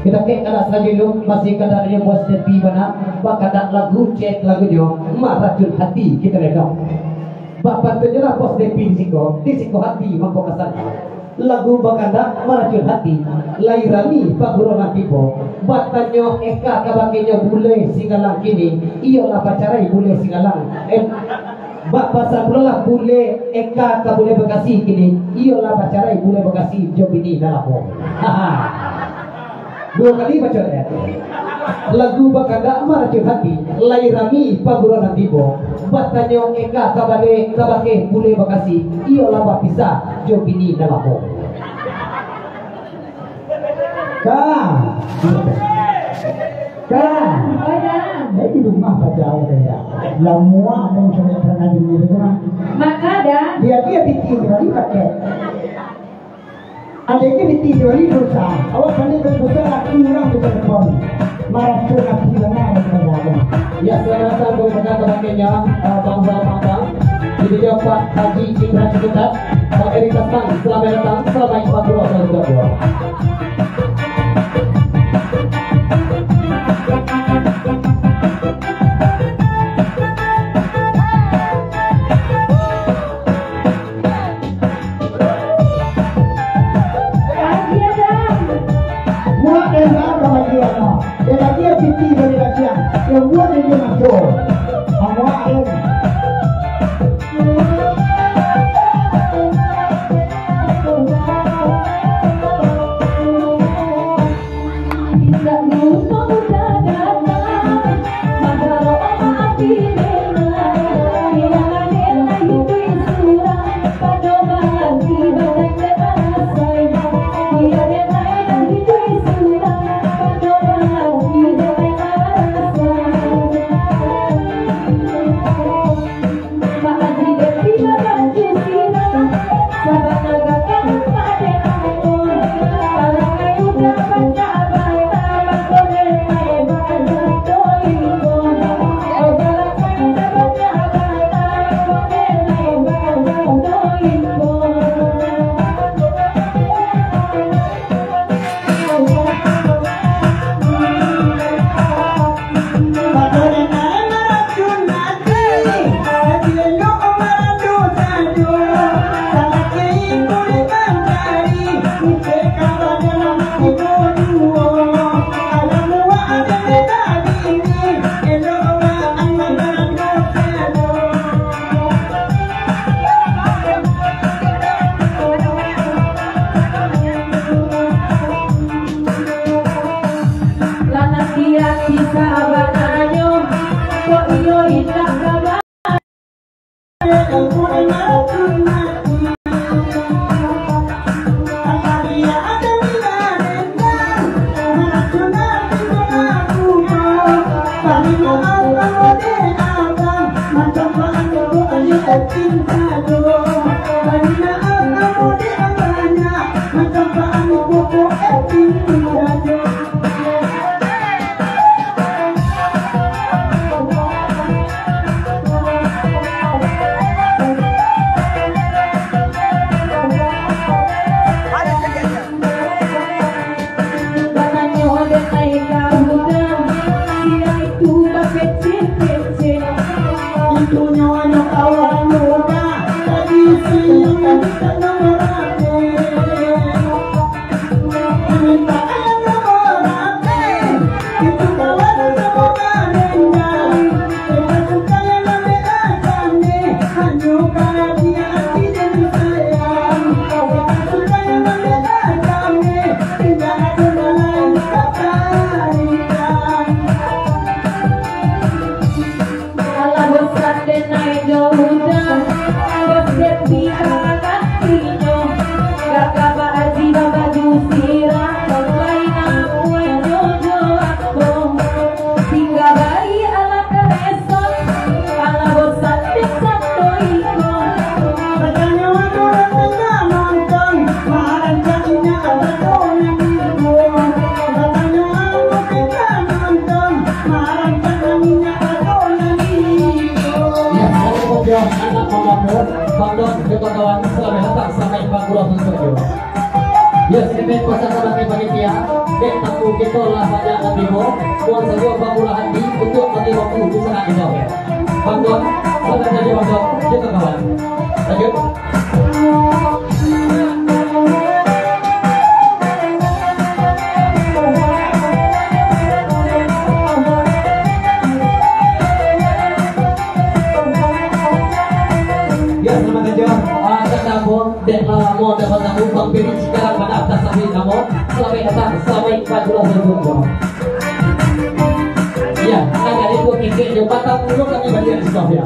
Kita ke alas lagi lu masih kada dia bos tepi mana bakada lagu cek lagu jo maracun hati kita redok bapak tu jelah bos tepi disiko hati mampu kesan lagu bakada maracun hati lairami pagurona tibo batanyo eka kabakenyo bule singalang kini iyalah pacarai bule singalang bak pasal pula bule eka ka bule Bekasi kini iyalah pacarai bule Bekasi jobini dalapo dua kali baca ya. Lagu bakada maracun hati lairami pagurona tibo batanyo eka kabake bule Bekasi iyalah bapisa jobini dalapo di rumah baca ya. Lamua mau coba pernah di rumah. Makada Dia ditidur lagi pakai. Adanya ditidur lagi dosa. Awak pandai berbuka aku orang bertelepon. Marah surat hilang ada. Ya saudara boleh dengar kebahagiaannya bangsa-bangsa di Pak Haji Indra Ciputat Pak Eri Kasman selamat datang selamat 42 dia piti dari kajian yang buat dia masuk awak Yes, ini pasal kami panitia. Dan tamu kita lah banyak animo. Buat saja bangunan di untuk bagi waktu untuk sangat kita. Bangun, sudah jadi bangun. Kita kawan. Lanjut. Ya, selamat datang. Dan mau dapat tamu pampir sekarang pada atas sampai kamu sampai atas sampai 14 ribu. Ya, agak itu kikir juga tak perlu kami bagian stop ya.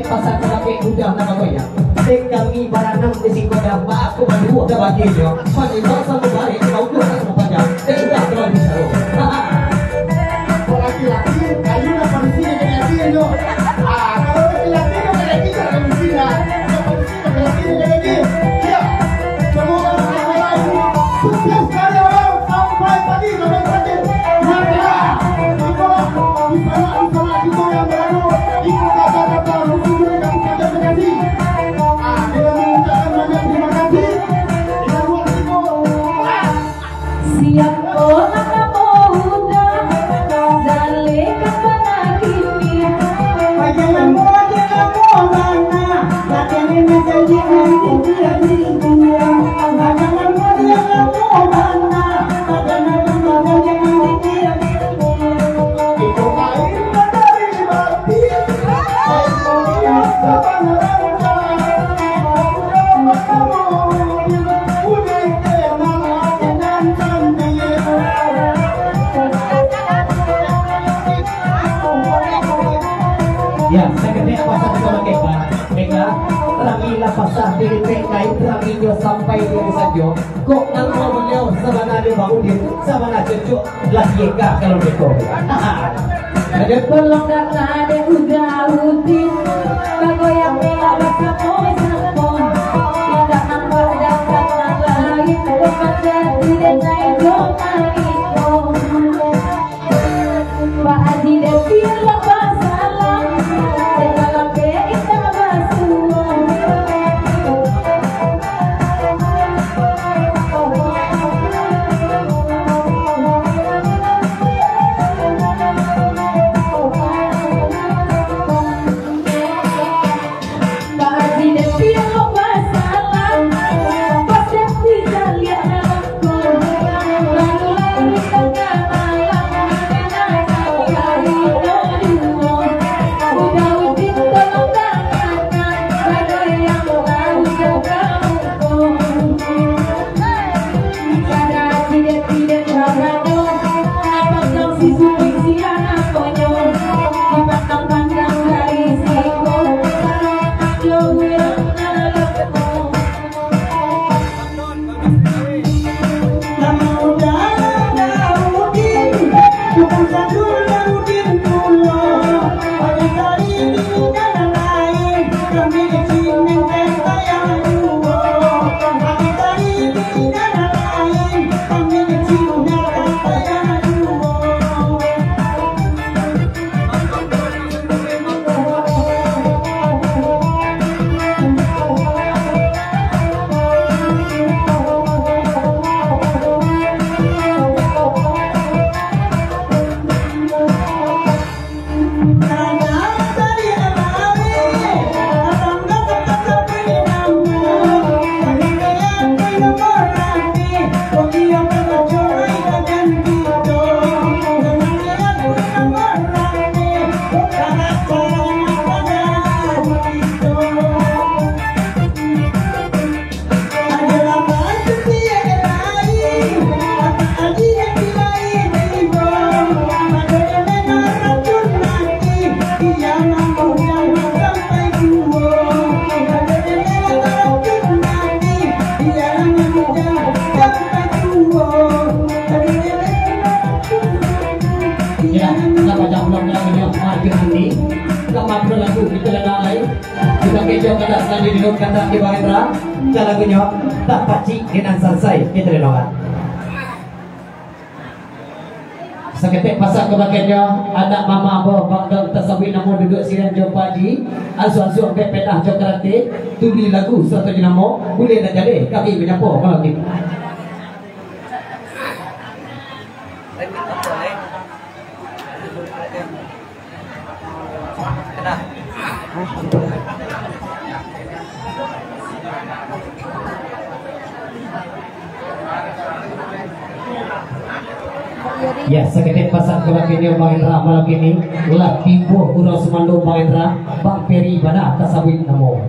Pasal kami udah nama gue ya. Kami baranang di sini dah aku baru udah bagi dia. Pagi sama balik kau tuh sama panjang. Udah kalau bisa lo. Laki-laki kayu nak polisi dengan laki lo. Kalau laki-laki dengan laki jangan polisi lah. Laki-laki dengan laki. Ya. Semua orang sukses sekali orang sampai tadi sampai tadi. Maka di sana kita yang beradu ikut kata-kata ya, saya kena pasal kita pakai mereka terangilah pasal diri mereka teranginya sampai diri saja. Kok nak mau beliau sebenarnya bangun dia sebenarnya cucuk lagi kah kalau begitu. Ada Belum datang ada udah rutin Bagoyang bela bersama sama Tidak nampak dapat lagi Lepas jadi dan Pak Haji dan Tila Pasalam Dalam kita basuh Isi anak konyol dipandang pandang dari siko kalau yang nalapmu Lama udah Udin, bukan satu Udin dulu. Pada kali ini jalan lain, kami di sini tenda yang dulu. Pada kali ini jalan lain, kami di sini tenda yang dulu. Ya, kita baca ulang-ulang yang maju nanti. Kita mampir lagu kita lalai. Kita kejo kata sekali di dalam kata di Mahendra. Kita lagunya tak paci dengan selesai kita dengar. Seketik pasang kebagiannya anak mama abah bangdang tersawi namo duduk siran jumpa di asu-asu pepetah cokrate tuli lagu satu dinamo boleh nak jadi kami menyapa kalau kita. Ya, sekedip pasang kebagiannya Mahendra malam ini ulah timbuh urang Sumando Mahendra Bang Peri Bana tasawin namo.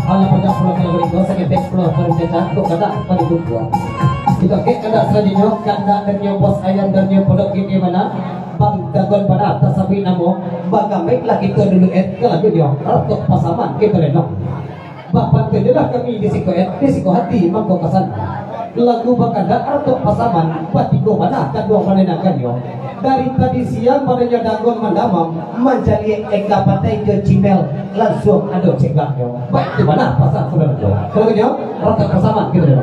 ala pada pulau kalau itu sakit pulau perintah kok kada pada dua. Kita ke kada selanjutnya kada dan yang bos ayam dan yang produk ini mana bang dagon pada atas sapi namo bagamai lagi kita dulu kalau dia ratok pasaman kita renok. Bapak kejelah kami di siko hati mangko kasan lagu bakada atau pasaman patiko mana kadua panenakan yo dari tadi siang padanya dagon mandamam mencari eka patai ke cimel langsung ada cekak yo baik di mana pasar sudah yo kalau yo atau pasaman gitu yo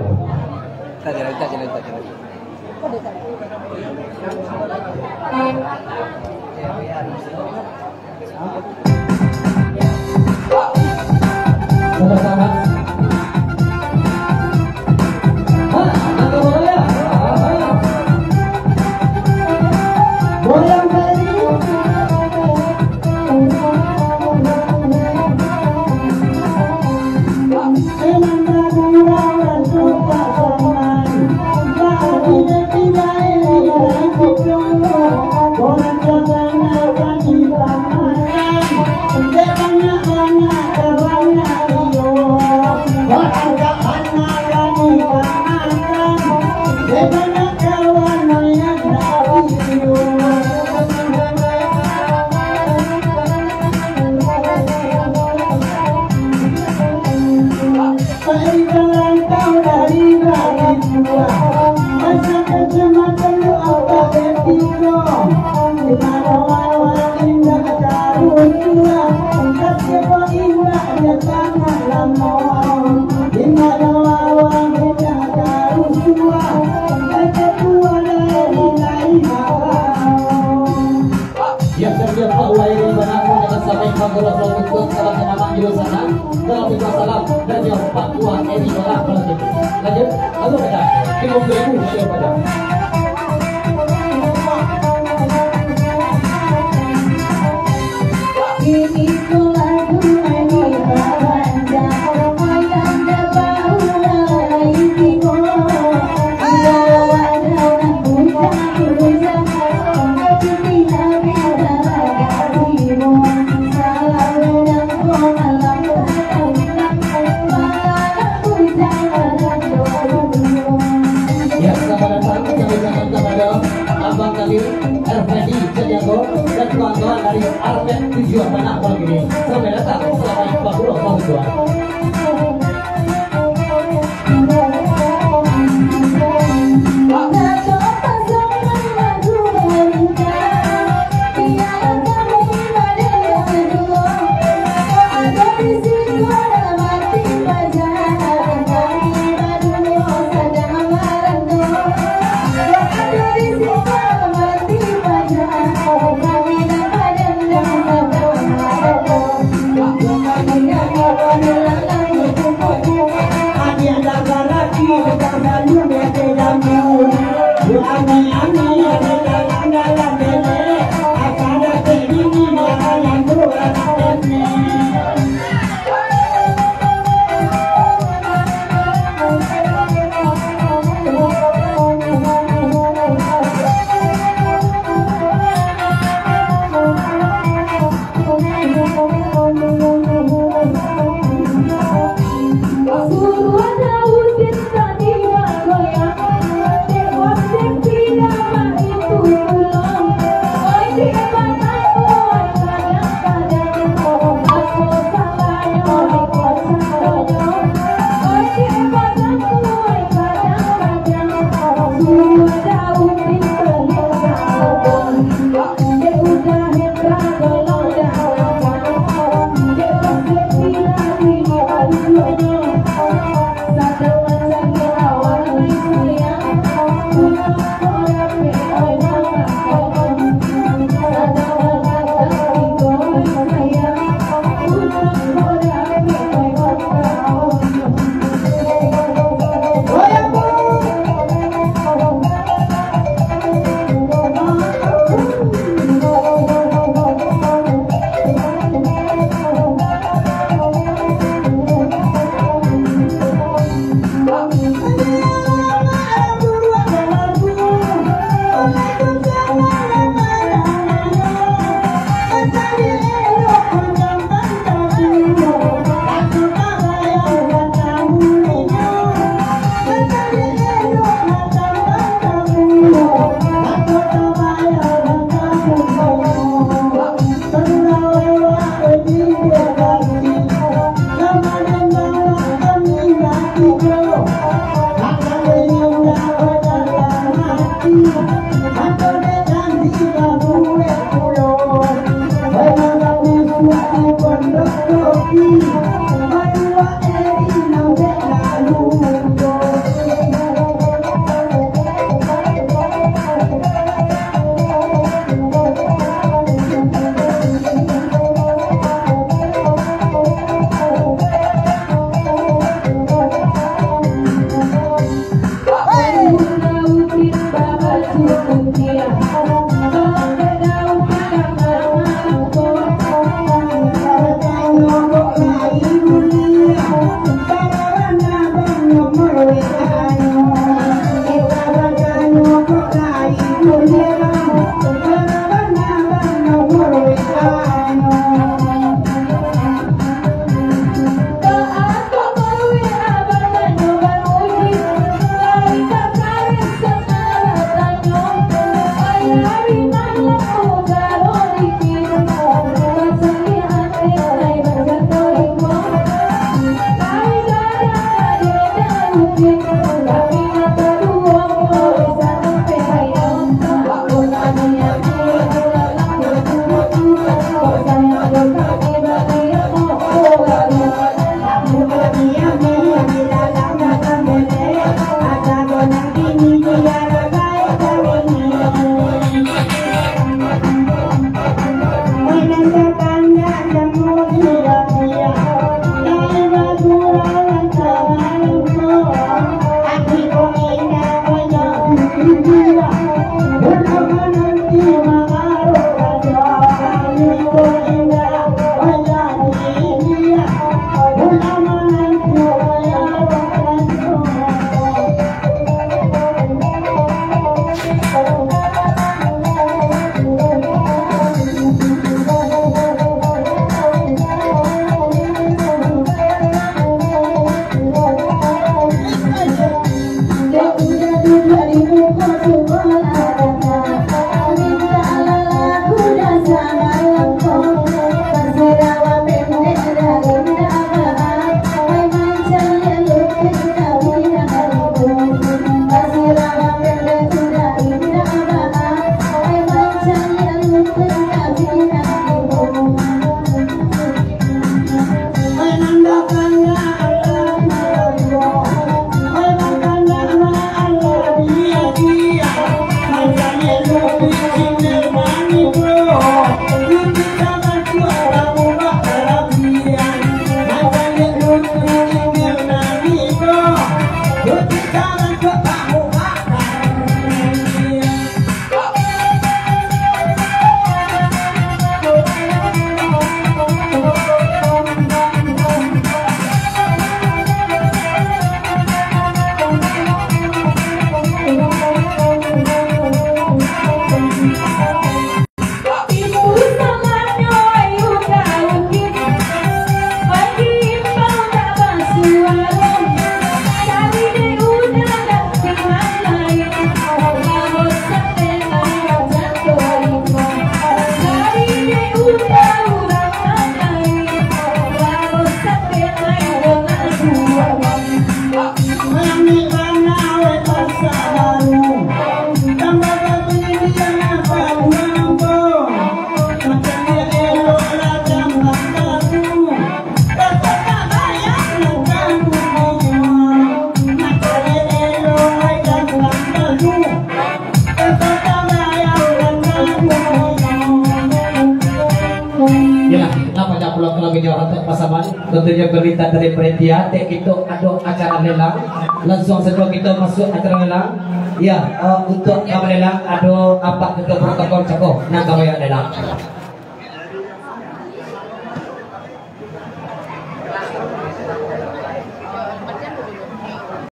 sama-sama. Lanjut, lalu ada 50.000 siapa dah? Dan kawan-kawan dari Armet tujuan mana kalau gini sampai datang selama 40 tahun tua. pasaman. Tentunya berita dari panitia. Itu ada acara lelang. Langsung saja kita masuk acara lelang. Ya, untuk kamu lelang ada apa kita protokol cakap nak kamu yang lelang.